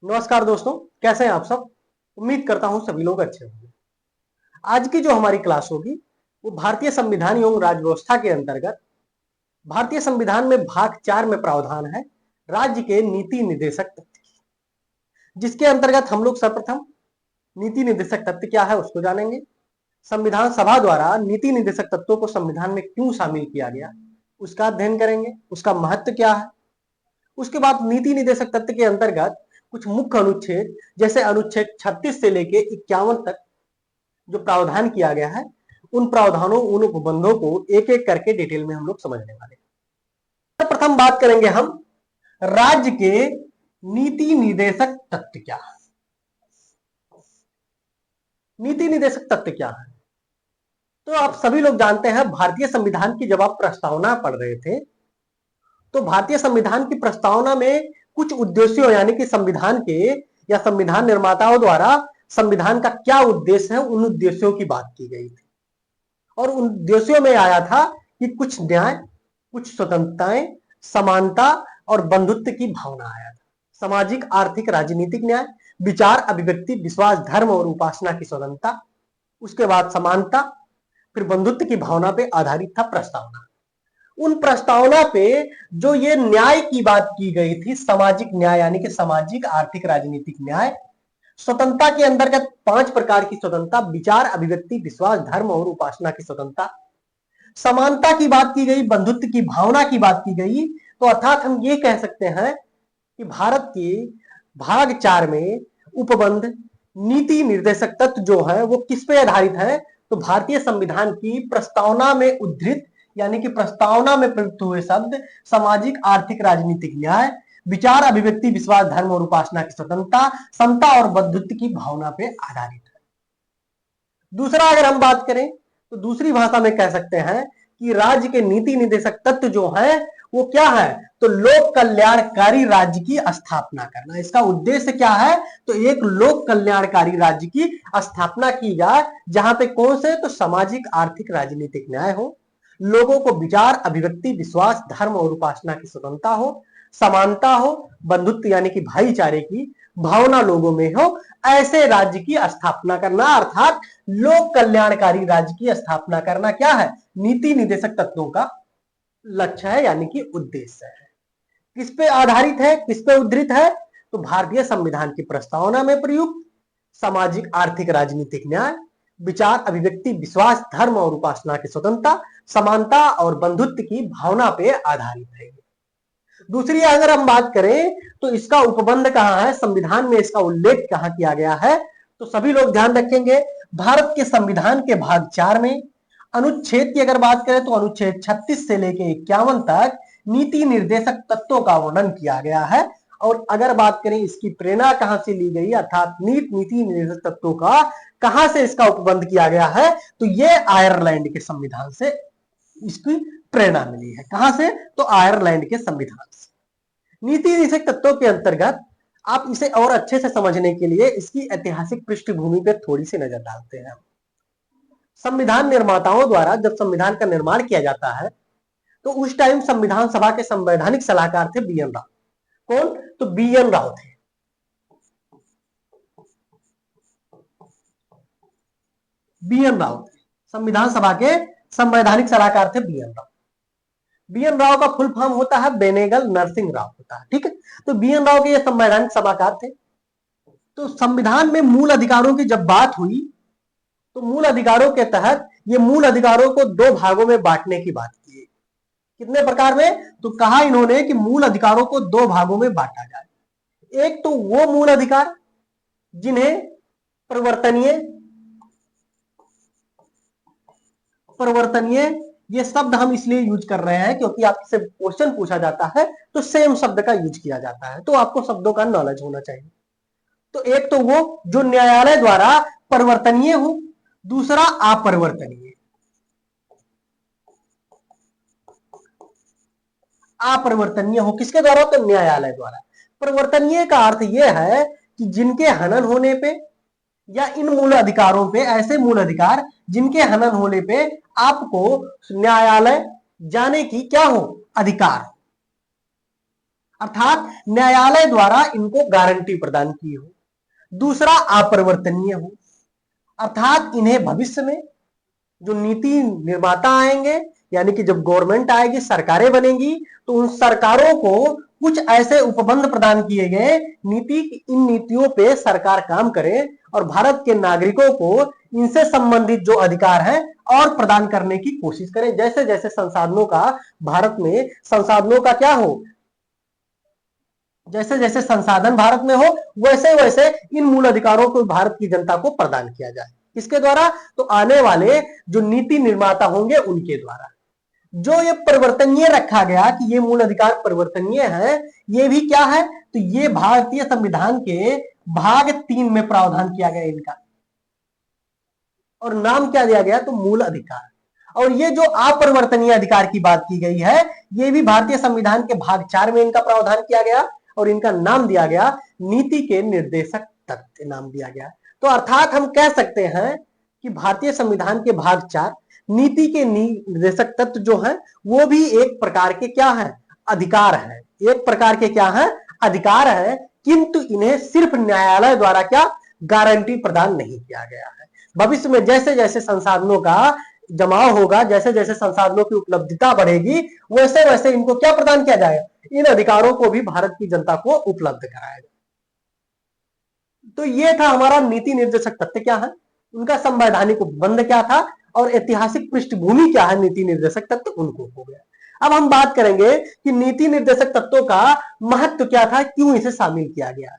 नमस्कार दोस्तों, कैसे हैं आप सब। उम्मीद करता हूं सभी लोग अच्छे होंगे। आज की जो हमारी क्लास होगी वो भारतीय संविधान एवं राज्य व्यवस्था के अंतर्गत भारतीय संविधान में भाग 4 में प्रावधान है राज्य के नीति निर्देशक तत्व, जिसके अंतर्गत हम लोग सर्वप्रथम नीति निर्देशक तत्व क्या है उसको जानेंगे। संविधान सभा द्वारा नीति निर्देशक तत्वों को संविधान में क्यों शामिल किया गया उसका अध्ययन करेंगे, उसका महत्व क्या है। उसके बाद नीति निर्देशक तत्व के अंतर्गत कुछ मुख्य अनुच्छेद जैसे अनुच्छेद 36 से लेके 51 तक जो प्रावधान किया गया है, उन प्रावधानों उन उपबंधों को एक एक करके डिटेल में हम लोग समझने वाले हैं। प्रथम बात करेंगे हम राज्य के नीति निर्देशक तत्व क्या है। नीति निर्देशक तत्व क्या है तो आप सभी लोग जानते हैं, भारतीय संविधान की जब आप प्रस्तावना पढ़ रहे थे तो भारतीय संविधान की प्रस्तावना में कुछ उद्देश्यों यानी कि संविधान के या संविधान निर्माताओं द्वारा संविधान का क्या उद्देश्य है उन उद्देश्यों की बात की गई थी। और उन उद्देश्यों में आया था कि कुछ न्याय, कुछ स्वतंत्रताएं, समानता और बंधुत्व की भावना आया था। सामाजिक, आर्थिक, राजनीतिक न्याय, विचार, अभिव्यक्ति, विश्वास, धर्म और उपासना की स्वतंत्रता, उसके बाद समानता, फिर बंधुत्व की भावना पे आधारित था प्रस्तावना। उन प्रस्तावना पे जो ये न्याय की बात की गई थी, सामाजिक न्याय यानी कि सामाजिक, आर्थिक, राजनीतिक न्याय, स्वतंत्रता के अंतर्गत 5 प्रकार की स्वतंत्रता, विचार, अभिव्यक्ति, विश्वास, धर्म और उपासना की स्वतंत्रता, समानता की बात की गई, बंधुत्व की भावना की बात की गई। तो अर्थात हम ये कह सकते हैं कि भारत के भाग 4 में उपबंध नीति निर्देशक तत्व जो है वो किस पे आधारित है, तो भारतीय संविधान की प्रस्तावना में उद्धृत यानी कि प्रस्तावना में प्रयुक्त हुए शब्द सामाजिक, आर्थिक, राजनीतिक न्याय, विचार, अभिव्यक्ति, विश्वास, धर्म और उपासना की स्वतंत्रता, समता और बंधुत्व की भावना पे आधारित है। दूसरा अगर हम बात करें तो दूसरी भाषा में कह सकते हैं कि राज्य के नीति निर्देशक तत्व जो है वो क्या है, तो लोक कल्याणकारी राज्य की स्थापना करना। इसका उद्देश्य क्या है, तो एक लोक कल्याणकारी राज्य की स्थापना की जाए जहां पे कौन से, तो सामाजिक, आर्थिक, राजनीतिक न्याय हो, लोगों को विचार, अभिव्यक्ति, विश्वास, धर्म और उपासना की स्वतंत्रता हो, समानता हो, बंधुत्व यानी कि भाईचारे की भावना लोगों में हो, ऐसे राज्य की स्थापना करना। अर्थात लोक कल्याणकारी राज्य की स्थापना करना क्या है, नीति निर्देशक तत्वों का लक्ष्य है यानी कि उद्देश्य है। किस पे आधारित है, किस पे उद्धृत है, तो भारतीय संविधान की प्रस्तावना में प्रयुक्त सामाजिक, आर्थिक, राजनीतिक न्याय, विचार, अभिव्यक्ति, विश्वास, धर्म और उपासना की स्वतंत्रता, समानता और बंधुत्व की भावना पे आधारित है। दूसरी अगर हम बात करें तो इसका उपबंध कहां है, संविधान में इसका उल्लेख कहां किया गया है, तो सभी लोग ध्यान रखेंगे भारत के संविधान के भाग 4 में अनुच्छेद की अगर बात करें तो अनुच्छेद 36 से लेकर 51 तक नीति निर्देशक तत्वों का वर्णन किया गया है। और अगर बात करें इसकी प्रेरणा कहां से ली गई, अर्थात नीति निर्देशक तत्वों का कहां से इसका उपबंध किया गया है, तो यह आयरलैंड के संविधान से इसकी प्रेरणा मिली है। कहां से, तो आयरलैंड के संविधान से। नीति निर्देशक तत्वों के अंतर्गत आप इसे और अच्छे से समझने के लिए इसकी ऐतिहासिक पृष्ठभूमि पर थोड़ी सी नजर डालते हैं। संविधान निर्माताओं द्वारा जब संविधान का निर्माण किया जाता है तो उस टाइम संविधान सभा के संवैधानिक सलाहकार थे बी एन राव। कौन, तो बी एन राव थे। बी एन राव थे संविधान सभा के संवैधानिक सलाहकार थे B N Rao. B N Rao का फुल फॉर्म होता है बेनेगल नरसिंह राव होता है, ठीक है। तो बी एन राव के ये संवैधानिक सलाहकार थे। तो संविधान में मूल अधिकारों की जब बात हुई तो मूल अधिकारों के तहत ये मूल अधिकारों को 2 भागों में बांटने की बात की। कितने प्रकार में, तो कहा इन्होंने कि मूल अधिकारों को 2 भागों में बांटा जाए। एक तो वो मूल अधिकार जिन्हें परिवर्तनीय परिवर्तनीय ये शब्द हम इसलिए यूज कर रहे हैं क्योंकि आपसे क्वेश्चन पूछा जाता है तो सेम शब्द का यूज किया जाता है, तो आपको शब्दों का नॉलेज होना चाहिए। तो एक तो वो जो न्यायालय द्वारा परिवर्तनीय हो, दूसरा अपरिवर्तनीय। अपरिवर्तनीय हो किसके द्वारा, तो न्यायालय द्वारा। परिवर्तनीय का अर्थ यह है कि जिनके हनन होने पे या इन मूल अधिकारों पे, ऐसे मूल अधिकार जिनके हनन होने पे आपको न्यायालय जाने की क्या हो, अधिकार। अर्थात न्यायालय द्वारा इनको गारंटी प्रदान की हो। दूसरा, अपरिवर्तनीय हो, अर्थात इन्हें भविष्य में जो नीति निर्माता आएंगे, यानी कि जब गवर्नमेंट आएगी, सरकारें बनेंगी, तो उन सरकारों को कुछ ऐसे उपबंध प्रदान किए गए इन नीतियों पे सरकार काम करे और भारत के नागरिकों को इनसे संबंधित जो अधिकार है और प्रदान करने की कोशिश करें। जैसे जैसे संसाधनों का भारत में संसाधनों का क्या हो, जैसे जैसे संसाधन भारत में हो, वैसे वैसे इन मूल अधिकारों को भारत की जनता को प्रदान किया जाए। किसके द्वारा? तो आने वाले जो नीति निर्माता होंगे उनके द्वारा। जो ये परिवर्तनीय रखा गया कि ये मूल अधिकार परिवर्तनीय है, ये भी क्या है? तो ये भारतीय संविधान के भाग 3 में प्रावधान किया गया इनका, और नाम क्या दिया गया? तो मूल अधिकार। और ये जो अपरिवर्तनीय अधिकार की बात की गई है, ये भी भारतीय संविधान के भाग 4 में इनका प्रावधान किया गया और इनका नाम दिया गया नीति के निर्देशक तत्व नाम दिया गया। तो अर्थात हम कह सकते हैं कि भारतीय संविधान के भाग 4 नीति के निर्देशक तत्व जो है वो भी एक प्रकार के क्या है? अधिकार है। एक प्रकार के क्या है? अधिकार है, किंतु इन्हें सिर्फ न्यायालय द्वारा क्या गारंटी प्रदान नहीं किया गया है। भविष्य में जैसे जैसे संसाधनों का जमाव होगा, जैसे जैसे संसाधनों की उपलब्धता बढ़ेगी, वैसे वैसे इनको क्या प्रदान किया जाएगा? इन अधिकारों को भी भारत की जनता को उपलब्ध कराया जाए। तो ये था हमारा नीति निर्देशक तत्व क्या है, उनका संवैधानिक उपबंध क्या था और ऐतिहासिक पृष्ठभूमि क्या है नीति निर्देशक तत्व, उनको हो गया। अब हम बात करेंगे कि नीति निर्देशक तत्वों का महत्व क्या था, क्यों इसे शामिल किया गया।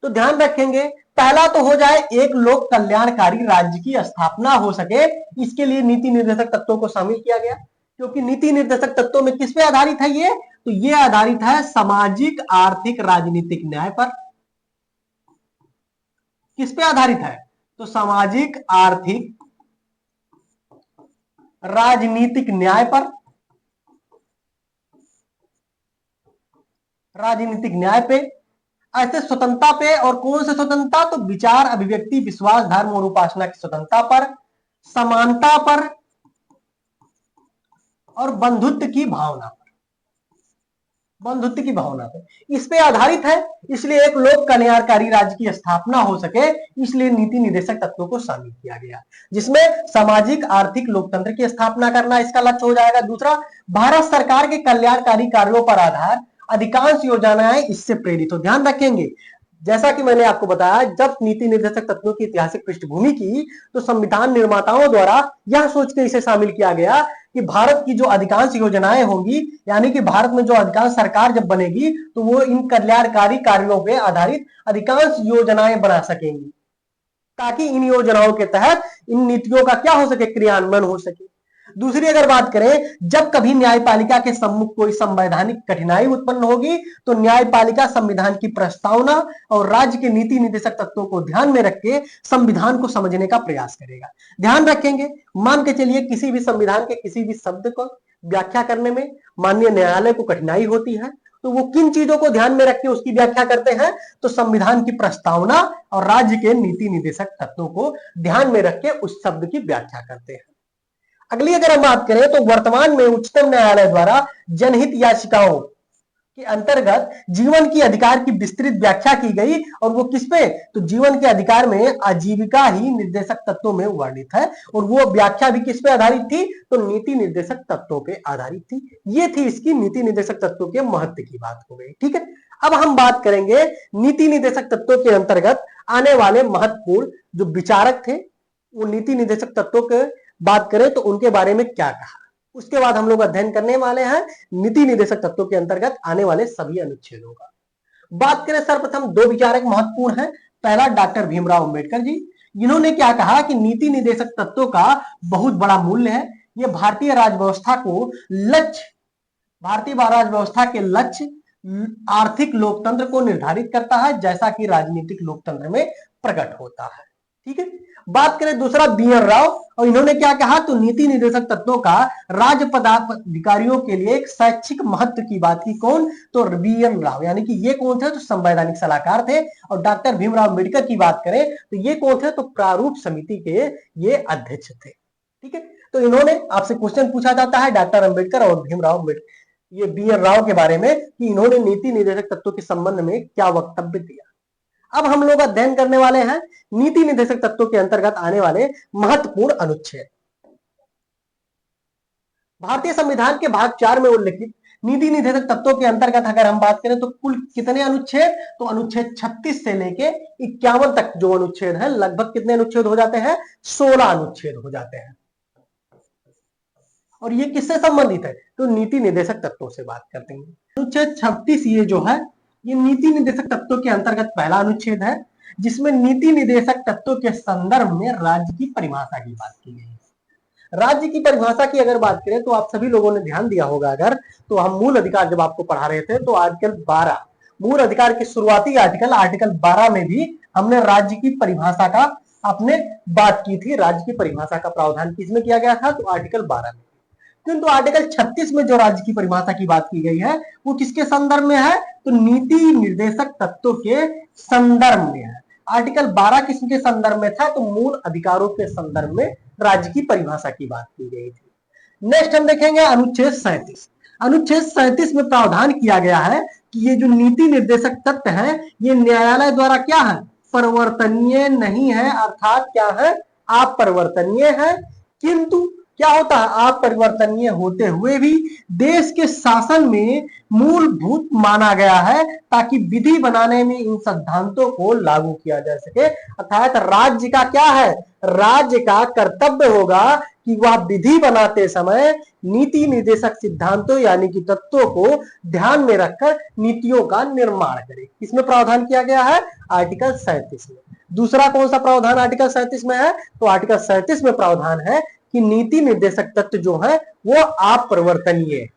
तो ध्यान रखेंगे, पहला तो हो जाए एक लोक कल्याणकारी राज्य की स्थापना हो सके, इसके लिए नीति निर्देशक तत्वों को शामिल किया गया। क्योंकि नीति निर्देशक तत्वों में किस पे आधारित है ये? तो ये आधारित है सामाजिक, आर्थिक, राजनीतिक न्याय पर। किस पे आधारित है? तो सामाजिक, आर्थिक, राजनीतिक न्याय पर। राजनीतिक न्याय पे, ऐसे स्वतंत्रता पे, और कौन से स्वतंत्रता? तो विचार, अभिव्यक्ति, विश्वास, धर्म और उपासना की स्वतंत्रता पर, समानता पर और बंधुत्व की भावना पर। बंधुत्व की भावना पर इस पे आधारित है, इसलिए एक लोक कल्याणकारी राज्य की स्थापना हो सके, इसलिए नीति निर्देशक तत्वों को शामिल किया गया, जिसमें सामाजिक, आर्थिक, लोकतंत्र की स्थापना करना इसका लक्ष्य हो जाएगा। दूसरा, भारत सरकार के कल्याणकारी कार्यों पर आधार अधिकांश योजनाएं इससे प्रेरित हो। ध्यान रखेंगे, जैसा कि मैंने आपको बताया, जब नीति निर्देशक तत्वों की ऐतिहासिक पृष्ठभूमि की, तो संविधान निर्माताओं द्वारा यह सोच के इसे शामिल किया गया कि भारत की जो अधिकांश योजनाएं होंगी, यानी कि भारत में जो अधिकांश सरकार जब बनेगी, तो वो इन कल्याणकारी कार्यों पे आधारित अधिकांश योजनाएं बना सकेंगी, ताकि इन योजनाओं के तहत इन नीतियों का क्या हो सके? क्रियान्वयन हो सके। दूसरी अगर बात करें, जब कभी न्यायपालिका के सम्मुख कोई संवैधानिक कठिनाई उत्पन्न होगी, तो न्यायपालिका संविधान की प्रस्तावना और राज्य के नीति निर्देशक तत्वों को ध्यान में रख के संविधान को समझने का प्रयास करेगा। ध्यान रखेंगे, मान के चलिए किसी भी संविधान के किसी भी शब्द को व्याख्या करने में माननीय न्यायालय को कठिनाई होती है, तो वो किन चीजों को ध्यान में रख के उसकी व्याख्या करते हैं? तो संविधान की प्रस्तावना और राज्य के नीति निर्देशक तत्वों को ध्यान में रख के उस शब्द की व्याख्या करते हैं। अगली अगर हम बात करें, तो वर्तमान में उच्चतम न्यायालय द्वारा जनहित याचिकाओं के अंतर्गत जीवन की अधिकार की विस्तृत व्याख्या की गई, और वो किस पे? तो जीवन के अधिकार में आजीविका ही निर्देशक तत्वों में वर्णित है, और वो व्याख्या भी किस पे आधारित थी? तो नीति निर्देशक तत्वों पे आधारित थी। ये थी इसकी नीति निर्देशक तत्वों के महत्व की बात हो गई। ठीक है, अब हम बात करेंगे नीति निर्देशक तत्वों के अंतर्गत आने वाले महत्वपूर्ण जो विचारक थे, वो नीति निर्देशक तत्वों के बात करें तो उनके बारे में क्या कहा। उसके बाद हम लोग अध्ययन करने वाले हैं नीति निर्देशक तत्वों के अंतर्गत आने वाले सभी अनुच्छेदों का। बात करें, सर्वप्रथम दो विचारक महत्वपूर्ण हैं। पहला डॉक्टर भीमराव अंबेडकर जी, जिन्होंने क्या कहा कि नीति निर्देशक तत्वों का बहुत बड़ा मूल्य है। यह भारतीय राजव्यवस्था के लक्ष्य आर्थिक लोकतंत्र को निर्धारित करता है, जैसा कि राजनीतिक लोकतंत्र में प्रकट होता है। ठीक है, बात करें दूसरा बी.एन. राव, और इन्होंने क्या कहा? तो नीति निर्देशक तत्वों का राज्य पदाधिकारियों के लिए एक शैक्षिक महत्व की बात की। कौन? तो बी.एन. राव, यानी कि ये कौन थे? तो संवैधानिक सलाहकार थे। और डॉक्टर भीमराव अंबेडकर की बात करें तो ये कौन थे? तो प्रारूप समिति के ये अध्यक्ष थे। ठीक है, तो इन्होंने, आपसे क्वेश्चन पूछा जाता है, डॉक्टर अंबेडकर और भीमराव अंबेडकर, ये बी एन राव के बारे में कि इन्होंने नीति निर्देशक तत्वों के संबंध में क्या वक्तव्य दिया। अब हम लोग अध्ययन करने वाले हैं नीति निर्देशक तत्वों के अंतर्गत आने वाले महत्वपूर्ण अनुच्छेद। भारतीय संविधान के भाग 4 में उल्लिखित नीति निर्देशक तत्वों के अंतर्गत अगर हम बात करें तो कुल कितने अनुच्छेद, तो अनुच्छेद 36 से लेके 51 तक जो अनुच्छेद है, लगभग कितने अनुच्छेद हो जाते हैं, 16 अनुच्छेद हो जाते हैं। और ये किससे संबंधित है, तो नीति निर्देशक तत्वों से बात करते हैं। अनुच्छेद 36 ये जो है, ये नीति निर्देशक तत्वों के अंतर्गत पहला अनुच्छेद है, जिसमें नीति निर्देशक तत्वों के संदर्भ में राज्य की परिभाषा की बात की गई है। राज्य की परिभाषा की अगर बात करें तो आप सभी लोगों ने ध्यान दिया होगा, अगर तो हम मूल अधिकार जब आपको पढ़ा रहे थे तो आर्टिकल 12 मूल अधिकार के शुरुआती आर्टिकल 12 में भी हमने राज्य की परिभाषा का आपने बात की थी। राज्य की परिभाषा का प्रावधान किसमें किया गया था, तो आर्टिकल 12 में। किंतु आर्टिकल 36 में जो राज्य की परिभाषा की बात की गई है वो किसके संदर्भ में है, तो नीति निर्देशक तत्वों के संदर्भ में है। आर्टिकल 12 किसके संदर्भ में था, तो मूल अधिकारों के संदर्भ में राज्य की परिभाषा की बात की गई थी। नेक्स्ट हम देखेंगे अनुच्छेद 37। अनुच्छेद 37 में प्रावधान किया गया है कि ये जो नीति निर्देशक तत्व है ये न्यायालय द्वारा क्या है, परिवर्तनीय नहीं है, अर्थात क्या है, अपरिवर्तनीय है। किंतु क्या होता है, अपरिवर्तनीय होते हुए भी देश के शासन में मूलभूत माना गया है ताकि विधि बनाने में इन सिद्धांतों को लागू किया जा सके। अर्थात राज्य का क्या है, राज्य का कर्तव्य होगा कि वह विधि बनाते समय नीति निर्देशक सिद्धांतों यानी कि तत्वों को ध्यान में रखकर नीतियों का निर्माण करे। इसमें प्रावधान किया गया है आर्टिकल 37 में। दूसरा कौन सा प्रावधान आर्टिकल 37 में है, तो आर्टिकल 37 में प्रावधान है कि नीति निर्देशक तत्व जो है वो अपरिवर्तनीय है।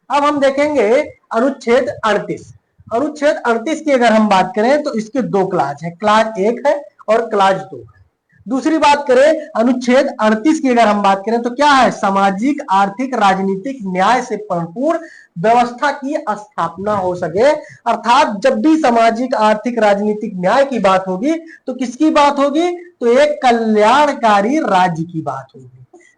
अब हम देखेंगे अनुच्छेद 38। अनुच्छेद 38 की अगर हम बात करें तो इसके दो क्लाज है, क्लाज 1 है और क्लाज 2 है। दूसरी बात करें अनुच्छेद 38 की अगर हम बात करें तो क्या है, सामाजिक आर्थिक राजनीतिक न्याय से भरपूर व्यवस्था की स्थापना हो सके। अर्थात जब भी सामाजिक आर्थिक राजनीतिक न्याय की बात होगी तो किसकी बात होगी, तो एक कल्याणकारी राज्य की बात होगी।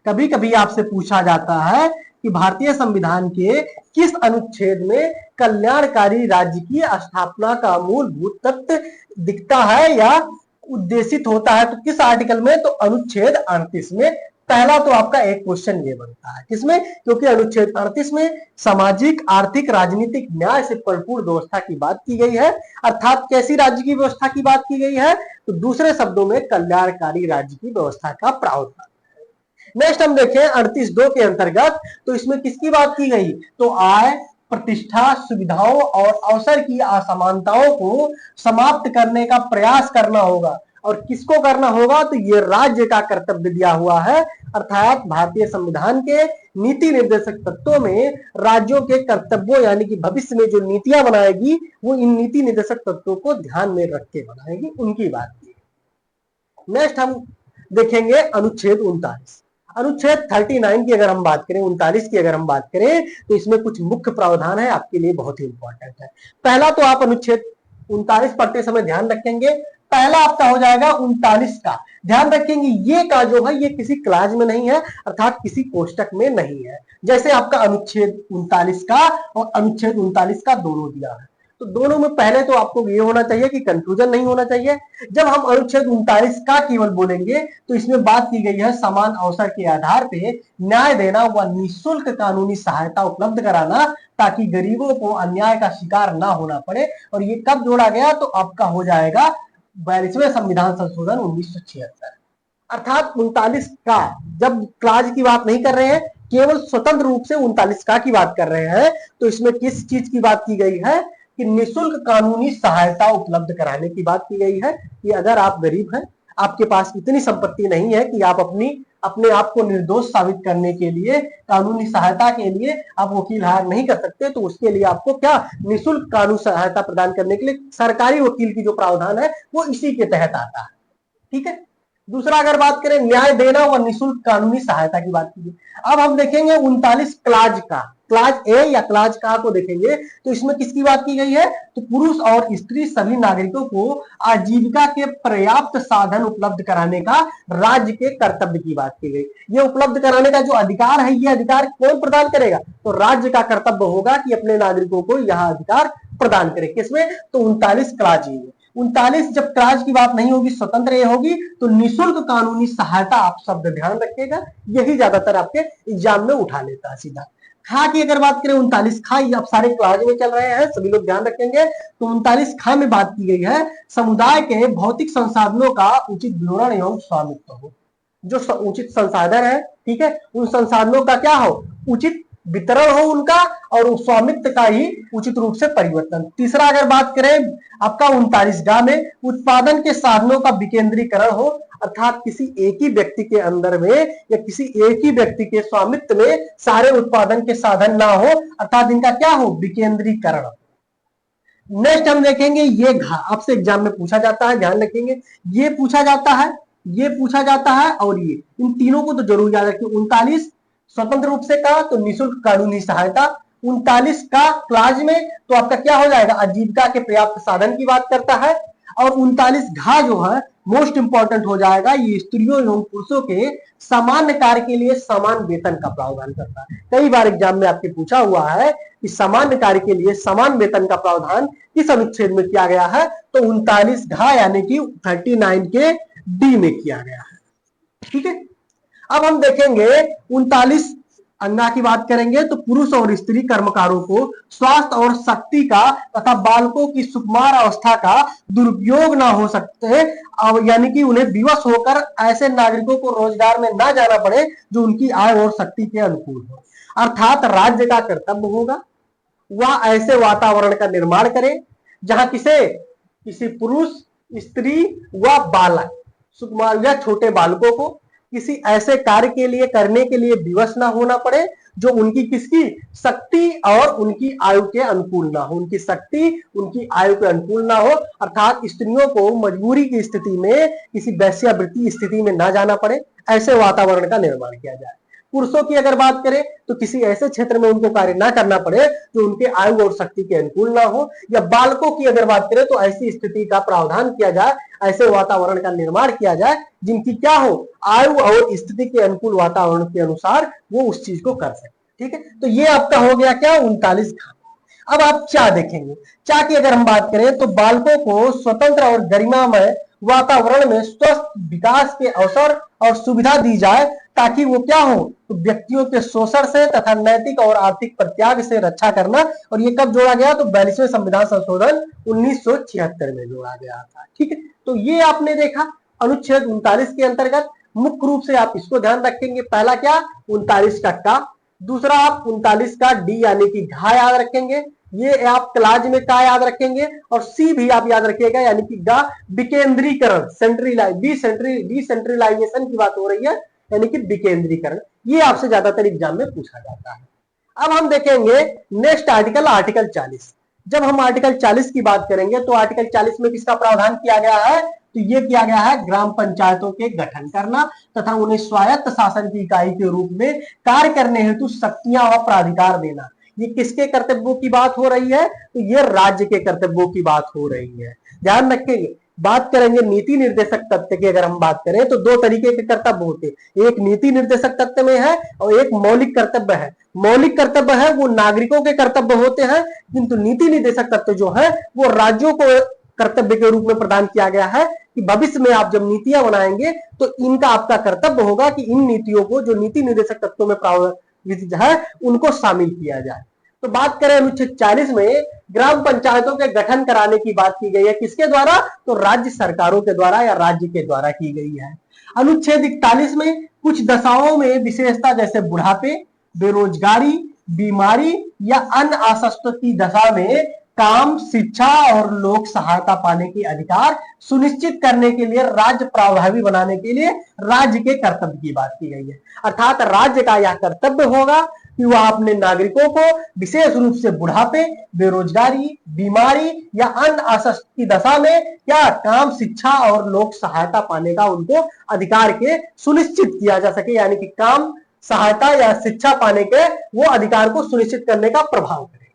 कभी कभी आपसे पूछा जाता है कि भारतीय संविधान के किस अनुच्छेद में कल्याणकारी राज्य की स्थापना का मूलभूत तत्व दिखता है या उद्देशित होता है, तो किस आर्टिकल में, तो अनुच्छेद 38 में। पहला तो आपका एक क्वेश्चन ये बनता है किसमें, क्योंकि अनुच्छेद 38 में सामाजिक आर्थिक राजनीतिक न्याय से भरपूर व्यवस्था की बात की गई है। अर्थात कैसी राज्य की व्यवस्था की बात की गई है, तो दूसरे शब्दों में कल्याणकारी राज्य की व्यवस्था का प्रावधान। नेक्स्ट हम देखें 38(2) के अंतर्गत, तो इसमें किसकी बात की गई, तो आय प्रतिष्ठा सुविधाओं और अवसर की असमानताओं को समाप्त करने का प्रयास करना होगा। और किसको करना होगा, तो ये राज्य का कर्तव्य दिया हुआ है। अर्थात भारतीय संविधान के नीति निर्देशक तत्वों में राज्यों के कर्तव्यों यानी कि भविष्य में जो नीतियां बनाएगी वो इन नीति निर्देशक तत्वों को ध्यान में रख के बनाएगी, उनकी बात की। नेक्स्ट हम देखेंगे अनुच्छेद 39। अनुच्छेद 39 की अगर हम बात करें, 39 की अगर हम बात करें तो इसमें कुछ मुख्य प्रावधान है आपके लिए बहुत ही इंपॉर्टेंट है। पहला तो आप अनुच्छेद 39 पढ़ते समय ध्यान रखेंगे, पहला आपका हो जाएगा 39 का। ध्यान रखेंगे ये का जो है ये किसी क्लाज में नहीं है, अर्थात किसी कोष्टक में नहीं है। जैसे आपका अनुच्छेद 39 का और अनुच्छेद 39 का दोनों दिया है, तो दोनों में पहले तो आपको ये होना चाहिए कि कंफ्यूजन नहीं होना चाहिए। जब हम अनुच्छेद 39 का केवल बोलेंगे तो इसमें बात की गई है समान अवसर के आधार पे न्याय देना व निःशुल्क कानूनी सहायता उपलब्ध कराना ताकि गरीबों को अन्याय का शिकार ना होना पड़े। और ये कब जोड़ा गया, तो आपका हो जाएगा 42वें संविधान संशोधन 1976। अर्थात 39 का जब क्लाज की बात नहीं कर रहे हैं, केवल स्वतंत्र रूप से 39 का की बात कर रहे हैं, तो इसमें किस चीज की बात की गई है कि निःशुल्क कानूनी सहायता उपलब्ध कराने की बात की गई है। कि अगर आप गरीब हैं, आपके पास इतनी संपत्ति नहीं है कि आप अपने आप को निर्दोष साबित करने के लिए कानूनी सहायता के लिए आप वकील हायर नहीं कर सकते, तो उसके लिए आपको क्या निःशुल्क कानूनी सहायता प्रदान करने के लिए सरकारी वकील की जो प्रावधान है वो इसी के तहत आता है। ठीक है, दूसरा अगर बात करें न्याय देना व निःशुल्क कानूनी सहायता की बात कीजिए। अब हम देखेंगे 39 क्लाज का, क्लाज ए या क्लाज का को देखेंगे तो इसमें किसकी बात की गई है, तो पुरुष और स्त्री सभी नागरिकों को आजीविका के पर्याप्त साधन उपलब्ध कराने का राज्य के कर्तव्य की बात की गई। ये उपलब्ध कराने का जो अधिकार है, ये अधिकार कौन प्रदान करेगा, तो राज्य का कर्तव्य होगा कि अपने नागरिकों को यह अधिकार प्रदान करे। किसमें, तो 39 क्लाज में। 39 जब क्लाज की बात नहीं होगी, स्वतंत्र ये होगी, तो निःशुल्क कानूनी सहायता, आप शब्द ध्यान रखिएगा, यही ज्यादातर आपके एग्जाम में उठा लेता है सीधा। खा की अगर बात करें 39 खा, ये आप सारे क्लाज में चल रहे हैं, सभी लोग ध्यान रखेंगे। तो 39 खा में बात की गई है समुदाय के भौतिक संसाधनों का उचित विवरण एवं स्वामित्व हो। जो उचित संसाधन है, ठीक है, उन संसाधनों का क्या हो, उचित वितरण हो उनका, और उस स्वामित्व का ही उचित रूप से परिवर्तन। तीसरा अगर बात करें आपका 39 गा में उत्पादन के साधनों का विकेंद्रीकरण हो, अर्थात किसी एक ही व्यक्ति के अंदर में या किसी एक ही व्यक्ति के स्वामित्व में सारे उत्पादन के साधन ना हो, अर्थात इनका क्या हो, विकेंद्रीकरण। नेक्स्ट हम देखेंगे ये घा, आपसे एग्जाम में पूछा जाता है, ध्यान रखेंगे, ये पूछा जाता है, ये पूछा जाता है, और ये, इन तीनों को तो जरूर याद रखिए। 39 स्वतंत्र रूप से का, तो निःशुल्क कानूनी सहायता। 39 का क्लाज में तो आपका क्या हो जाएगा, आजीविका के पर्याप्त साधन की बात करता है। और 39 घा जो है मोस्ट इंपॉर्टेंट हो जाएगा, ये स्त्रियों एवं पुरुषों के सामान्य कार्य के लिए समान वेतन का प्रावधान करता है। कई बार एग्जाम में आपके पूछा हुआ है कि सामान्य कार्य के लिए समान वेतन का प्रावधान किस अनुच्छेद में किया गया है, तो 39 घा यानी कि 39 के डी में किया गया है। ठीक है, अब हम देखेंगे 39 अंगा की बात करेंगे, तो पुरुष और स्त्री कर्मकारों को स्वास्थ्य और शक्ति का तथा बालकों की सुकुमार अवस्था का दुरुपयोग ना हो सकते, यानी कि उन्हें विवश होकर ऐसे नागरिकों को रोजगार में ना जाना पड़े जो उनकी आय और शक्ति के अनुकूल हो। अर्थात राज्य का कर्तव्य होगा वह ऐसे वातावरण का निर्माण करे जहां किसी पुरुष, स्त्री व बालक, सुकुमार या छोटे बालकों को किसी ऐसे कार्य के लिए करने के लिए विवश ना होना पड़े जो उनकी किसकी शक्ति और उनकी आयु के अनुकूल ना हो, उनकी शक्ति उनकी आयु के अनुकूल ना हो। अर्थात स्त्रियों को मजबूरी की स्थिति में, किसी वैश्यावृत्ति स्थिति में ना जाना पड़े, ऐसे वातावरण का निर्माण किया जाए। पुरुषों की अगर बात करें तो किसी ऐसे क्षेत्र में उनको कार्य ना करना पड़े जो उनके आयु और शक्ति के अनुकूल ना हो। या बालकों की अगर बात करें तो ऐसी स्थिति का प्रावधान किया जाए, ऐसे वातावरण का निर्माण किया जाए जिनकी क्या हो, आयु और स्थिति के अनुकूल वातावरण के अनुसार वो उस चीज को कर सके। ठीक है, तो ये आपका हो गया क्या, 39 घा। अब आप चा देखेंगे। चा की अगर हम बात करें तो बालकों को स्वतंत्र और गरिमामय वातावरण में स्वस्थ विकास के अवसर और सुविधा दी जाए ताकि वो क्या हो, तो व्यक्तियों के शोषण से तथा नैतिक और आर्थिक प्रत्याग से रक्षा करना। और ये कब जोड़ा गया, तो 42वें संविधान संशोधन 1976 में जोड़ा गया था। ठीक है, तो ये आपने देखा अनुच्छेद 39 के अंतर्गत। मुख्य रूप से आप इसको ध्यान रखेंगे, पहला क्या, 39 का, दूसरा आप 39 का डी यानी कि घा याद रखेंगे, ये आप क्लाज में का याद रखेंगे, और सी भी आप याद रखिएगा यानी कि गा, विकेंद्रीकरण, डिसेंट्रलाइजेशन की बात हो रही है, यानी कि विकेंद्रीकरण। ये आपसे ज्यादातर एग्जाम में पूछा जाता है। अब हम देखेंगे नेक्स्ट आर्टिकल, आर्टिकल 40। जब हम आर्टिकल 40 की बात करेंगे तो आर्टिकल 40 में किसका प्रावधान किया गया है, तो ये किया गया है ग्राम पंचायतों के गठन करना तथा उन्हें स्वायत्त शासन की इकाई के रूप में कार्य करने हेतु शक्तियां और प्राधिकार देना। ये किसके कर्तव्यों की बात हो रही है, तो ये राज्य के कर्तव्यों की बात हो रही है, ध्यान रखेंगे। बात करेंगे नीति निर्देशक तत्व की, अगर हम बात करें तो दो तरीके के कर्तव्य होते हैं, एक नीति निर्देशक तत्व में है और एक मौलिक कर्तव्य है। मौलिक कर्तव्य है वो नागरिकों के कर्तव्य होते हैं, किंतु नीति निर्देशक तत्व जो है वो राज्यों को कर्तव्य के रूप में प्रदान किया गया है कि भविष्य में आप जब नीतियां बनाएंगे तो इनका आपका कर्तव्य होगा कि इन नीतियों को जो नीति निर्देशक तत्वों में प्रावधान है उनको शामिल किया जाए। तो बात करें अनुच्छेद 40 में ग्राम पंचायतों के गठन कराने की बात की गई है, किसके द्वारा, तो राज्य सरकारों के द्वारा या राज्य के द्वारा की गई है। अनुच्छेद 41 में कुछ दशाओं में विशेषता जैसे बुढ़ापे, बेरोजगारी, बीमारी या अन्य अस्वस्थ की दशा में काम, शिक्षा और लोक सहायता पाने के अधिकार सुनिश्चित करने के लिए राज्य प्रभावी बनाने के लिए राज्य के कर्तव्य की बात की गई है। अर्थात राज्य का यह कर्तव्य होगा कि वह अपने नागरिकों को विशेष रूप से बुढ़ापे, बेरोजगारी, बीमारी या अन्य आसक्त की दशा में क्या काम, शिक्षा और लोक सहायता पाने का उनको अधिकार के सुनिश्चित किया जा सके, यानी कि काम, सहायता या शिक्षा पाने के वो अधिकार को सुनिश्चित करने का प्रभाव करे।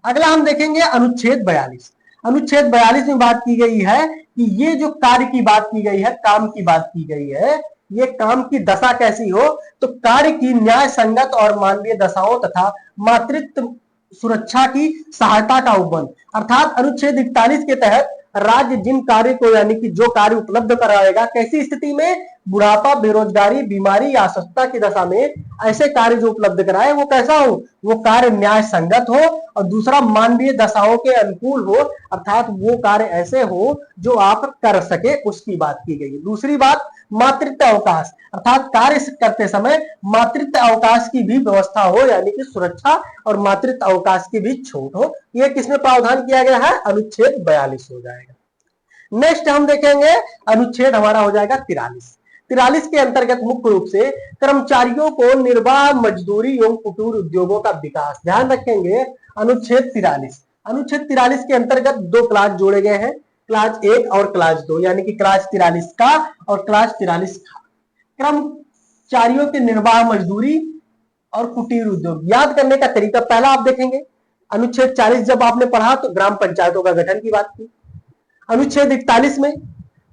अगला हम देखेंगे अनुच्छेद 42। अनुच्छेद 42 में बात की गई है कि ये जो कार्य की बात की गई है, काम की बात की गई है, ये काम की दशा कैसी हो, तो कार्य की न्याय संगत और मानवीय दशाओं तथा मातृत्व सुरक्षा की सहायता का उपबंध। अर्थात अनुच्छेद 41 के तहत राज्य जिन कार्य को, यानी कि जो कार्य उपलब्ध कराएगा, कैसी स्थिति में, बुढ़ापा, बेरोजगारी, बीमारी या अस्वस्थता की दशा में ऐसे कार्य जो उपलब्ध कराए वो कैसा हो, वो कार्य न्याय संगत हो और दूसरा मानवीय दशाओं के अनुकूल हो, अर्थात वो कार्य ऐसे हो जो आप कर सके, उसकी बात की गई है। दूसरी बात मातृत्व अवकाश, अर्थात कार्य करते समय मातृत्व अवकाश की भी व्यवस्था हो, यानी कि सुरक्षा और मातृत्व अवकाश की भी छूट हो। यह किसमें प्रावधान किया गया है, अनुच्छेद 42 हो जाएगा। नेक्स्ट हम देखेंगे अनुच्छेद हमारा हो जाएगा 43। 43 के अंतर्गत मुख्य रूप से कर्मचारियों को निर्वाह मजदूरी एवं कुटीर उद्योगों का विकास। ध्यान रखेंगे अनुच्छेद 43। अनुच्छेद 43 के अंतर्गत दो क्लास जोड़े गए हैं, क्लास 1 और क्लास 2, यानी कि क्लास 43 का और क्लास 43 का। कर्मचारियों के निर्वाह मजदूरी और कुटीर उद्योग। याद करने का तरीका पहला आप देखेंगे, अनुच्छेद 40 जब आपने पढ़ा तो ग्राम पंचायतों का गठन की बात की। अनुच्छेद 41 में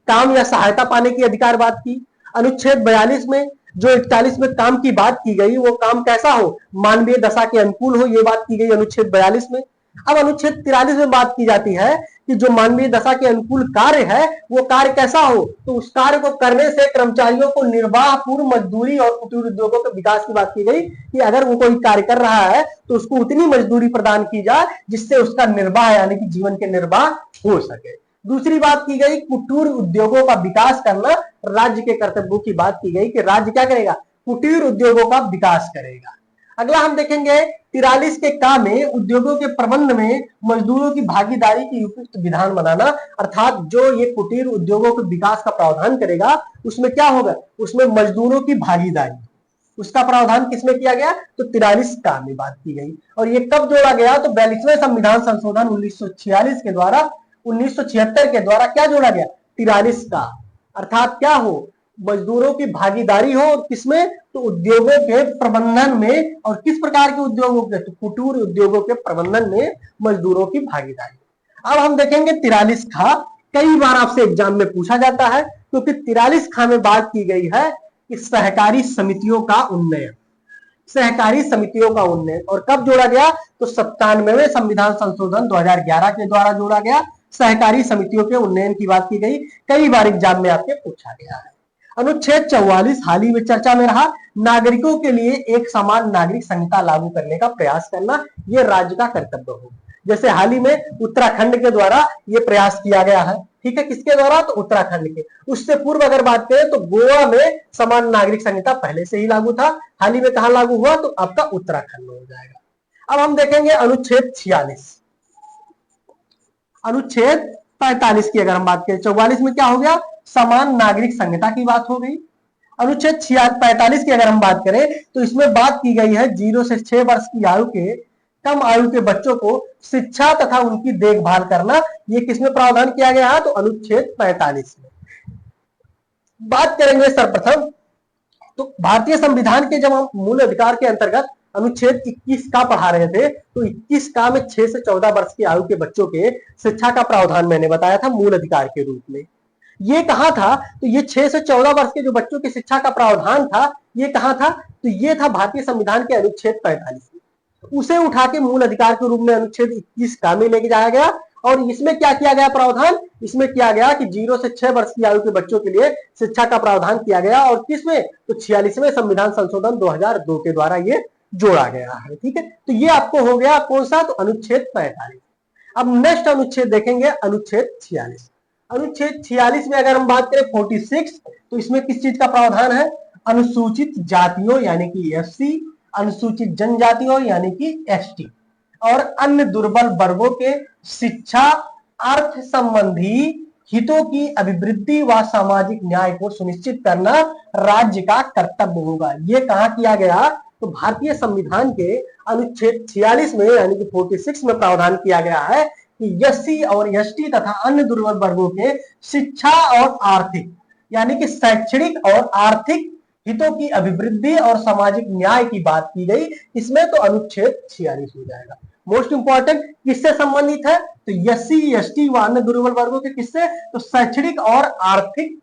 काम या सहायता पाने की अधिकार बात की। अनुच्छेद 42 में जो 41 में काम की बात की गई, वो काम कैसा हो, मानवीय दशा के अनुकूल हो, ये बात की गई अनुच्छेद 42 में। अब अनुच्छेद 43 में बात की जाती है कि जो मानवीय दशा के अनुकूल कार्य है वो कार्य कैसा हो, तो उस कार्य को करने से कर्मचारियों को निर्वाह पूर्व मजदूरी और कुटीर उद्योगों के विकास की बात की गई कि अगर वो कोई कार्य कर रहा है तो उसको उतनी मजदूरी प्रदान की जाए जिससे उसका निर्वाह, यानी कि जीवन के निर्वाह हो सके। दूसरी बात की गई कुटीर उद्योगों का विकास करना, राज्य के कर्तव्यों की बात की गई कि राज्य क्या करेगा, कुटीर उद्योगों का विकास करेगा। अगला हम देखेंगे 43 के काम में उद्योगों के प्रबंध में मजदूरों की भागीदारी की उपयुक्त विधान बनाना, अर्थात जो ये कुटीर उद्योगों के विकास का प्रावधान करेगा उसमें क्या होगा, उसमें मजदूरों की भागीदारी, उसका प्रावधान किसमें किया गया, तो 43 का में बात की गई। और ये कब जोड़ा गया, तो 42वें संविधान संशोधन 1946 के द्वारा 1976 के द्वारा क्या जोड़ा गया, 43 का। अर्थात क्या हो, मजदूरों की भागीदारी हो और किसमें, तो उद्योगों के प्रबंधन में। और किस प्रकार के उद्योगों के, तो कुटीर उद्योगों के प्रबंधन में मजदूरों की भागीदारी। अब हम देखेंगे 43 खा। कई बार आपसे एग्जाम में पूछा जाता है क्योंकि 43 खा में बात की गई है कि सहकारी समितियों का उन्नयन, सहकारी समितियों का उन्नयन। और कब जोड़ा गया, तो 97वें संविधान संशोधन 2011 के द्वारा जोड़ा गया। सहकारी समितियों के उन्नयन की बात की गई, कई बार एग्जाम में आपके पूछा गया है। अनुच्छेद 44 हाल ही में चर्चा में रहा, नागरिकों के लिए एक समान नागरिक संहिता लागू करने का प्रयास करना, यह राज्य का कर्तव्य हो। जैसे हाल ही में उत्तराखंड के द्वारा यह प्रयास किया गया है, ठीक है, किसके द्वारा, तो उत्तराखंड के। उससे पूर्व अगर बात करें तो गोवा में समान नागरिक संहिता पहले से ही लागू था, हाल ही में कहां लागू हुआ, तो आपका उत्तराखंड में हो जाएगा। अब हम देखेंगे अनुच्छेद 46। अनुच्छेद 45 की अगर हम बात करें, 44 में क्या हो गया, समान नागरिक संहिता की बात हो गई। अनुच्छेद 45 की अगर हम बात करें तो इसमें बात की गई है 0 से 6 वर्ष की आयु के कम आयु के बच्चों को शिक्षा तथा उनकी देखभाल करना, ये किसमें प्रावधान किया गया है, तो अनुच्छेद 45 में। बात करेंगे सर्वप्रथम तो भारतीय संविधान के जब हम मूल अधिकार के अंतर्गत अनुच्छेद 21 का पढ़ा रहे थे तो 21 का में 6 से 14 वर्ष की आयु के बच्चों के शिक्षा का प्रावधान मैंने बताया था मूल अधिकार के रूप में। ये कहा था, तो ये 6 से 14 वर्ष के जो बच्चों की शिक्षा का प्रावधान था, ये कहा था, तो ये था भारतीय संविधान के अनुच्छेद 45। उसे उठा के मूल अधिकार के रूप में अनुच्छेद 21 का में लेके जाया गया। और इसमें क्या किया गया प्रावधान, इसमें किया गया कि 0 से 6 वर्ष की आयु के बच्चों के लिए शिक्षा का प्रावधान किया गया। और किसमें, तो 46वें संविधान संशोधन 2002 के द्वारा ये जोड़ा गया है, ठीक है। तो ये आपको हो गया कौन सा, तो अनुच्छेद 45। अब नेक्स्ट अनुच्छेद देखेंगे अनुच्छेद 46। अनुच्छेद 46 में अगर हम बात करें 46, तो इसमें किस चीज का प्रावधान है, अनुसूचित जातियों यानी कि एससी, अनुसूचित जनजातियों यानी कि एसटी और अन्य दुर्बल वर्गों के शिक्षा, अर्थ संबंधी हितों की अभिवृद्धि व सामाजिक न्याय को सुनिश्चित करना राज्य का कर्तव्य होगा। ये कहां किया गया, तो तो भारतीय संविधान के अनुच्छेद 46 में यानी कि 46 में प्रावधान किया गया है कि एससी और एसटी तथा अन्य दुर्बल वर्गों के शिक्षा और आर्थिक यानी कि शैक्षणिक और आर्थिक हितों की अभिवृद्धि और सामाजिक न्याय की बात की गई। इसमें तो अनुच्छेद 46 हो जाएगा। मोस्ट इंपॉर्टेंट किससे संबंधित है? तो एससी एसटी व अन्य दुर्बल वर्गों के किससे? तो शैक्षणिक और आर्थिक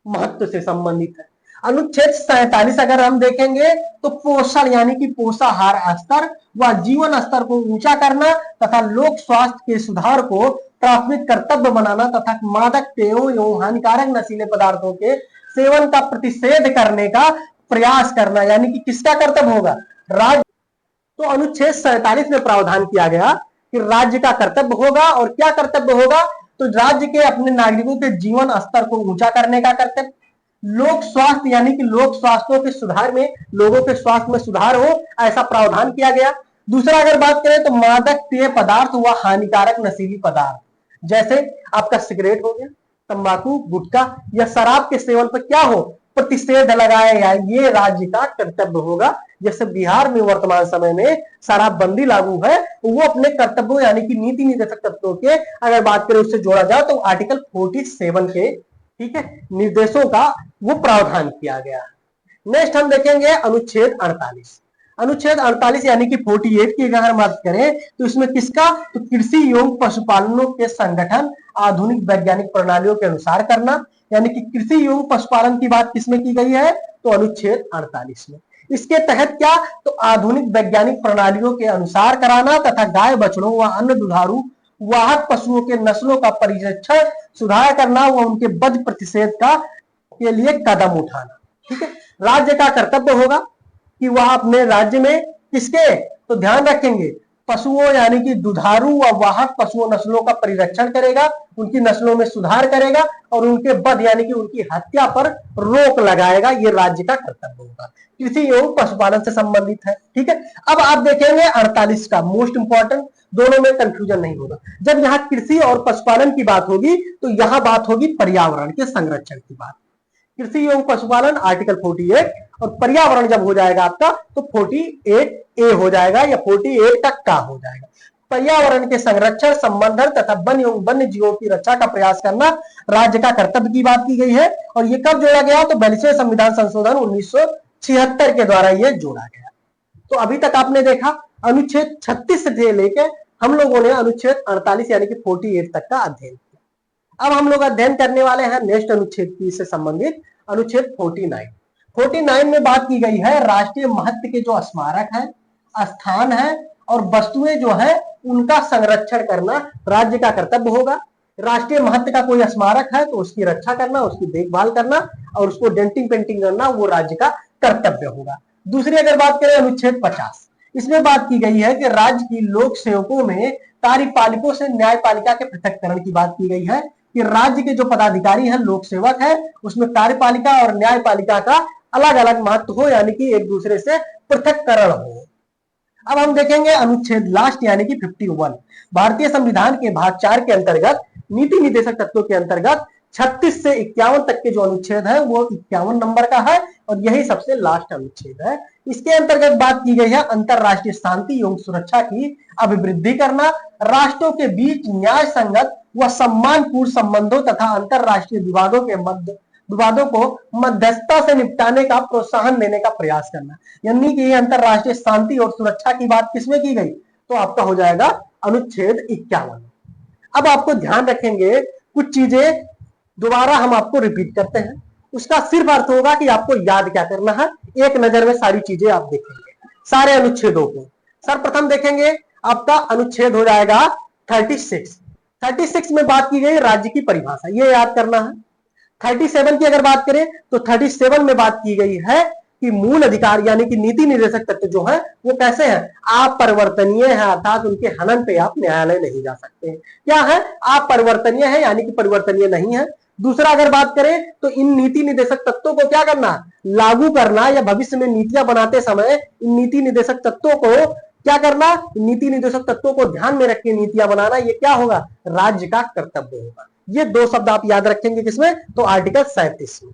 महत्व से संबंधित है। अनुच्छेद 47 अगर हम देखेंगे तो पोषण यानी कि पोषाहार स्तर व जीवन स्तर को ऊंचा करना तथा लोक स्वास्थ्य के सुधार को प्राथमिक कर्तव्य बनाना तथा मादक पेयों एवं हानिकारक नशीले पदार्थों के सेवन का प्रतिषेध करने का प्रयास करना यानी कि किसका कर्तव्य होगा? राज्य। तो अनुच्छेद 47 में प्रावधान किया गया कि राज्य का कर्तव्य होगा। और क्या कर्तव्य होगा? तो राज्य के अपने नागरिकों के जीवन स्तर को ऊंचा करने का कर्तव्य, लोक स्वास्थ्य यानी कि लोक स्वास्थ्य के सुधार में, लोगों के स्वास्थ्य में सुधार हो, ऐसा प्रावधान किया गया। दूसरा अगर बात करें तो मादक पेय पदार्थ व हानिकारक नशीली पदार्थ जैसे आपका सिगरेट हो गया, तंबाकू, गुटखा या शराब के सेवन पर क्या हो? प्रतिषेध लगाया जाए, ये राज्य का कर्तव्य होगा। जैसे बिहार में वर्तमान समय में शराबबंदी लागू है, वो अपने कर्तव्यों यानी कि नीति निर्देशक तत्वों के अगर बात करें उससे जोड़ा जाए तो आर्टिकल 47 के, ठीक है, निर्देशों का वो प्रावधान किया गया। नेक्स्ट हम देखेंगे अनुच्छेद 48। अनुच्छेद 48 यानी कि 48 की अगर हम बात करें तो इसमें किसका? तो कृषि एवं पशुपालनों के संगठन आधुनिक वैज्ञानिक प्रणालियों के अनुसार करना, यानी कि कृषि एवं पशुपालन की बात किसमें की गई है? तो अनुच्छेद 48 में। इसके तहत क्या? तो आधुनिक वैज्ञानिक प्रणालियों के अनुसार कराना तथा गाय बछड़ों व अन्य दुधारू वाहक पशुओं के नस्लों का परिरक्षण सुधार करना व उनके वध प्रतिषेध का के लिए कदम उठाना। ठीक है, राज्य का कर्तव्य होगा कि वह अपने राज्य में किसके? तो ध्यान रखेंगे पशुओं यानी कि दुधारू व वाहक पशुओं नस्लों का परिरक्षण करेगा, उनकी नस्लों में सुधार करेगा और उनके वध यानी कि उनकी हत्या पर रोक लगाएगा। ये राज्य का कर्तव्य होगा। कृषि एवं पशुपालन से संबंधित है। ठीक है, अब आप देखेंगे 48 का, मोस्ट इंपॉर्टेंट, दोनों में कंफ्यूजन नहीं होगा। जब यहाँ कृषि और पशुपालन की बात होगी तो यहाँ बात होगी पर्यावरण के संरक्षण की बात। कृषि एवं पशुपालन आर्टिकल 48 और पर्यावरण जब हो जाएगा आपका तो 48A हो जाएगा या 48 तक का हो जाएगा। पर्यावरण के संरक्षण, संवर्धन तथा वन एवं वन्य जीवों की रक्षा का प्रयास करना राज्य का कर्तव्य की बात की गई है। और ये कब जोड़ा गया? तो 42वें संविधान संशोधन 1976 के द्वारा ये जोड़ा गया। तो अभी तक आपने देखा अनुच्छेद 36 से लेके हम लोगों ने अनुच्छेद 48 यानी कि 48 तक का अध्ययन किया। अब हम लोग अध्ययन करने वाले हैं नेक्स्ट अनुच्छेद की से संबंधित अनुच्छेद 49। 49 में बात की गई है राष्ट्रीय महत्व के जो स्मारक है, स्थान है और वस्तुएं जो है उनका संरक्षण करना राज्य का कर्तव्य होगा। राष्ट्रीय महत्व का कोई स्मारक है तो उसकी रक्षा करना, उसकी देखभाल करना और उसको डेंटिंग पेंटिंग करना वो राज्य का कर्तव्य होगा। दूसरी अगर बात करें अनुच्छेद 50, इसमें बात की गई है कि राज्य की लोक सेवकों में कार्यपालिकों से न्यायपालिका के पृथक्करण की बात की गई है कि राज्य के जो पदाधिकारी हैं, लोक सेवक है, उसमें कार्यपालिका और न्यायपालिका का अलग अलग महत्व हो यानी कि एक दूसरे से पृथक्करण हो। अब हम देखेंगे अनुच्छेद लास्ट यानी कि 51। भारतीय संविधान के भाग 4 के अंतर्गत नीति निर्देशक तत्वों के अंतर्गत 36 से 51 तक के जो अनुच्छेद है वो 51 नंबर का है और यही सबसे लास्ट अनुच्छेद है। इसके अंतर्गत बात की गई है अंतरराष्ट्रीय शांति एवं सुरक्षा की अभिवृद्धि करना, राष्ट्रों के बीच न्याय संगत व सम्मानपूर्ण संबंधों तथा अंतरराष्ट्रीय विवादों को मध्यस्थता से निपटाने का प्रोत्साहन देने का प्रयास करना। यानी कि अंतरराष्ट्रीय शांति और सुरक्षा की बात किसमें की गई? तो आपका हो जाएगा अनुच्छेद 51। अब आपको ध्यान रखेंगे कुछ चीजें दोबारा हम आपको रिपीट करते हैं, उसका सिर्फ अर्थ होगा कि आपको याद क्या करना है। एक नजर में सारी चीजें आप देखेंगे, सारे अनुच्छेदों को। सर्वप्रथम देखेंगे आपका अनुच्छेद हो जाएगा 36। 36 में बात की गई राज्य की परिभाषा, ये याद करना है। 37 की अगर बात करें तो 37 में बात की गई है कि मूल अधिकार यानी कि नीति निर्देशक तत्व जो है वो कैसे हैं? अपरिवर्तनीय है, अर्थात उनके हनन पे आप न्यायालय नहीं जा सकते। क्या है? अपरिवर्तनीय है यानी कि परिवर्तनीय नहीं है। दूसरा अगर बात करें तो इन नीति निर्देशक तत्वों को क्या करना? लागू करना या भविष्य में नीतियां बनाते समय इन नीति निर्देशक तत्वों को क्या करना? नीति निर्देशक तत्वों को ध्यान में रख के नीतियां बनाना, ये क्या होगा? राज्य का कर्तव्य होगा। ये दो शब्द आप याद रखेंगे किसमें? तो आर्टिकल 37 में।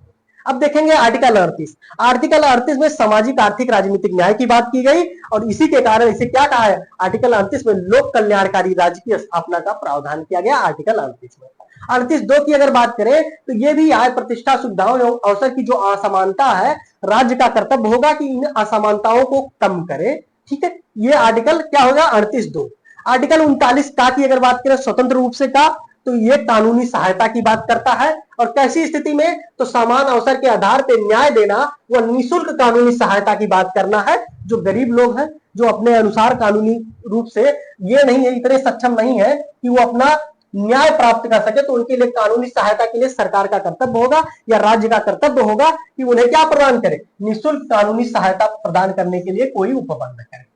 अब देखेंगे आर्टिकल 38। आर्टिकल 38 में सामाजिक आर्थिक राजनीतिक न्याय की बात की गई और इसी के कारण इसे क्या कहा है, आर्टिकल 38 में लोक कल्याणकारी राज्य की स्थापना का प्रावधान किया गया आर्टिकल 38 में। 38(2) की अगर बात करें तो ये भी आय प्रतिष्ठा सुविधाओं एवं अवसर की जो असमानता है, राज्य का कर्तव्य होगा कि इन असमानताओं को कम करे। ठीक है, ये आर्टिकल क्या होगा 38(2). आर्टिकल 39 का की अगर बात करें स्वतंत्र रूप से का, तो ये कानूनी सहायता की बात करता है और कैसी स्थिति में, तो समान अवसर के आधार पर न्याय देना व निःशुल्क कानूनी सहायता की बात करना है। जो गरीब लोग हैं, जो अपने अनुसार कानूनी रूप से ये नहीं है, इतने सक्षम नहीं है कि वो अपना न्याय प्राप्त कर सके, तो उनके लिए कानूनी सहायता के लिए सरकार का कर्तव्य होगा या राज्य का कर्तव्य होगा कि उन्हें क्या प्रदान करे, निःशुल्क कानूनी सहायता प्रदान करने के लिए कोई उपबंध करे।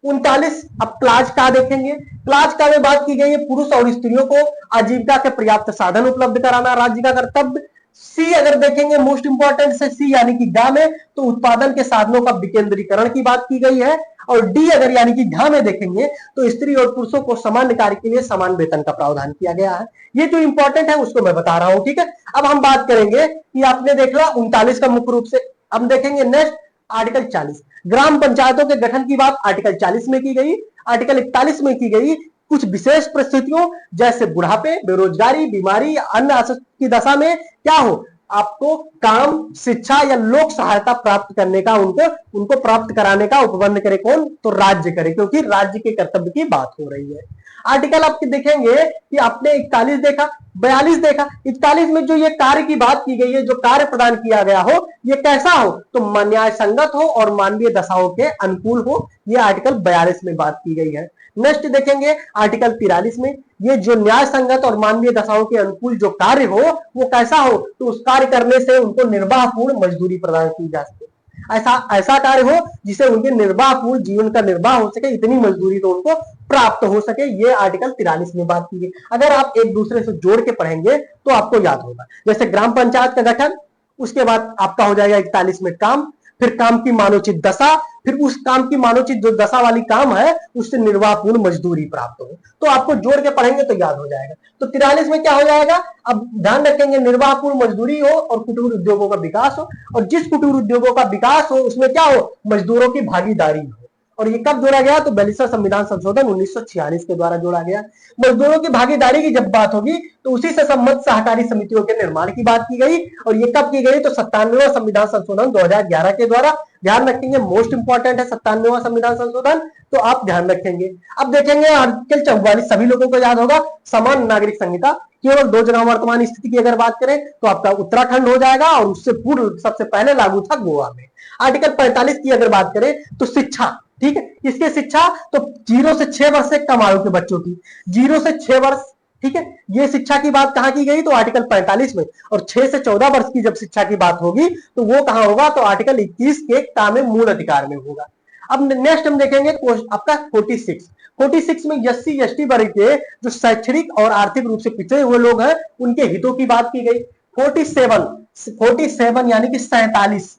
39 अब क्लाज का देखेंगे। क्लाज का में बात की गई है पुरुष और स्त्रियों को आजीविका के पर्याप्त साधन उपलब्ध कराना राज्य का कर्तव्य। सी अगर देखेंगे मोस्ट इंपॉर्टेंट से सी यानी कि गा में, तो उत्पादन के साधनों का विकेंद्रीकरण की बात की गई है। और डी अगर यानी कि घा में देखेंगे तो स्त्री और पुरुषों को समान कार्य के लिए समान वेतन का प्रावधान किया गया है। ये जो इंपॉर्टेंट है उसको मैं बता रहा हूं। ठीक है, अब हम बात करेंगे कि आपने देख ला 39 का मुख्य रूप से। अब देखेंगे नेक्स्ट आर्टिकल 40, ग्राम पंचायतों के गठन की बात आर्टिकल 40 में की गई। आर्टिकल 41 में की गई कुछ विशेष परिस्थितियों जैसे बुढ़ापे, बेरोजगारी, बीमारी या अन्य की दशा में क्या हो, आपको काम, शिक्षा या लोक सहायता प्राप्त करने का उनको प्राप्त कराने का उपबंध करे कौन, तो राज्य करे, क्योंकि राज्य के कर्तव्य की बात हो रही है। आर्टिकल आपके देखेंगे कि आपने 41 देखा, 42 देखा। 41 में जो ये कार्य की बात की गई है, जो कार्य प्रदान किया गया हो, ये कैसा हो, तो न्याय संगत हो और मानवीय दशाओं के अनुकूल हो, ये आर्टिकल 42 में बात की गई है। नेक्स्ट देखेंगे आर्टिकल 43 में, ये जो न्याय संगत और मानवीय दशाओं के अनुकूल जो कार्य हो वो कैसा हो, तो उस कार्य करने से उनको निर्वाहपूर्ण मजदूरी प्रदान की जा सके। ऐसा कार्य हो जिसे उनके निर्वाहपूर्ण जीवन का निर्वाह हो सके, इतनी मजदूरी तो उनको प्राप्त हो सके, ये आर्टिकल 43 में बात की गई। अगर आप एक दूसरे से जोड़ के पढ़ेंगे तो आपको याद होगा, जैसे ग्राम पंचायत का गठन, उसके बाद आपका हो जाएगा 41 में काम, फिर काम की मानोचित दशा, फिर उस काम की मानोचित जो दशा वाली काम है उससे निर्वाहपूर्ण मजदूरी प्राप्त हो, तो आपको जोड़ के पढ़ेंगे तो याद हो जाएगा। तो 43 में क्या हो जाएगा, अब ध्यान रखेंगे निर्वाहपूर्ण मजदूरी हो और कुटीर उद्योगों का विकास हो, और जिस कुटीर उद्योगों का विकास हो उसमें क्या हो, मजदूरों की भागीदारी हो। और ये कब जोड़ा गया, तो 42वां संविधान संशोधन 1946 के द्वारा जोड़ा गया। मजदूरों की भागीदारी की जब बात होगी तो उसी से संबद्ध सहकारी समितियों के निर्माण की बात की गई, और ये कब की गई, तो 97वां संविधान संशोधन 2011 के द्वारा। ध्यान रखेंगे मोस्ट इंपॉर्टेंट है 97वां संविधान संशोधन, तो आप ध्यान रखेंगे। अब देखेंगे आर्टिकल 44, सभी लोगों को याद होगा, समान नागरिक संहिता। केवल 2 जगह वर्तमान स्थिति की अगर बात करें तो आपका उत्तराखंड हो जाएगा, और उससे पूर्व सबसे पहले लागू था गोवा में। आर्टिकल 45 की अगर बात करें तो शिक्षा, ठीक है, किसके शिक्षा, तो 0 से 6 वर्ष से कम आयु के बच्चों की, 0 से 6 वर्ष, ठीक है, ये शिक्षा की बात कहां की गई, तो आर्टिकल 45 में। और 6 से 14 वर्ष की जब शिक्षा की बात होगी तो वो कहां होगा, तो आर्टिकल 21 के काम में मूल अधिकार में होगा। अब नेक्स्ट हम देखेंगे आपका 46 में एससी एसटी वर्ग के जो शैक्षणिक और आर्थिक रूप से पिछड़े हुए लोग हैं उनके हितों की बात की गई। 47 यानी कि 47,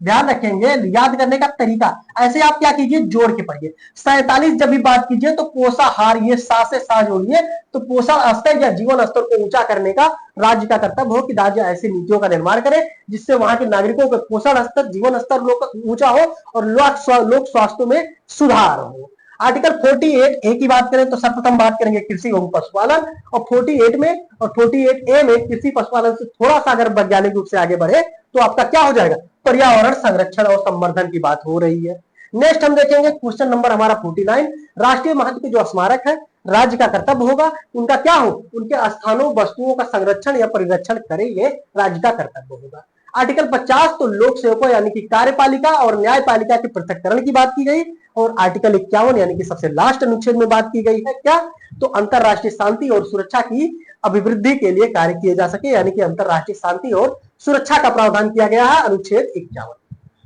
ध्यान रखेंगे, याद करने का तरीका ऐसे आप क्या कीजिए, जोड़ के पढ़िए। 47 जब भी बात कीजिए तो पोषाहार, ये सा से सा जोड़िए, तो पोषण स्तर या जीवन स्तर को ऊंचा करने का राज्य का कर्तव्य हो कि राज्य ऐसी नीतियों का निर्माण करे जिससे वहां के नागरिकों का पोषण स्तर, जीवन स्तर ऊंचा हो और लोक स्वास्थ्य में सुधार हो। आर्टिकल 48 ए की बात करें तो सर्वप्रथम बात करेंगे कृषि एवं पशुपालन, और 48 में और 48 ए में कृषि पशुपालन से थोड़ा सा अगर वैज्ञानिक रूप से आगे बढ़े तो आपका क्या हो जाएगा, पर्यावरण संरक्षण और संवर्धन की बात हो रही है। नेक्स्ट हम देखेंगे क्वेश्चन नंबर हमारा 49, राष्ट्रीय महत्व के जो स्मारक है राज्य का कर्तव्य होगा उनका क्या हो, उनके स्थानों वस्तुओं का संरक्षण या परिरक्षण करे, ये राज्य का कर्तव्य होगा। आर्टिकल 50 तो लोक सेवकों यानी कि कार्यपालिका और न्यायपालिका के पृथककरण की बात की गई, और आर्टिकल 51 यानी कि सबसे लास्ट अनुच्छेद में बात की गई है क्या, तो अंतरराष्ट्रीय शांति और सुरक्षा की अभिवृद्धि के लिए कार्य किए जा सके, यानी कि अंतरराष्ट्रीय शांति और सुरक्षा का प्रावधान किया गया है अनुच्छेद 51।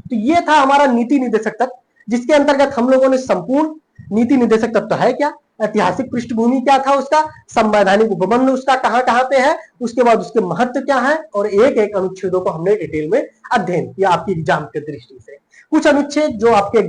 तो ये था हमारा नीति निदेशक तत्व, जिसके अंतर्गत हम लोगों ने संपूर्ण नीति निदेशक तत्व है क्या, ऐतिहासिक पृष्ठभूमि क्या था उसका, संवैधानिक उपबंध उसका कहां कहां पे है, उसके बाद उसके महत्व क्या है, और एक एक अनुच्छेदों को हमने डिटेल में अध्ययन किया आपकी एग्जाम के दृष्टि से। कुछ अनुच्छेद जो आपके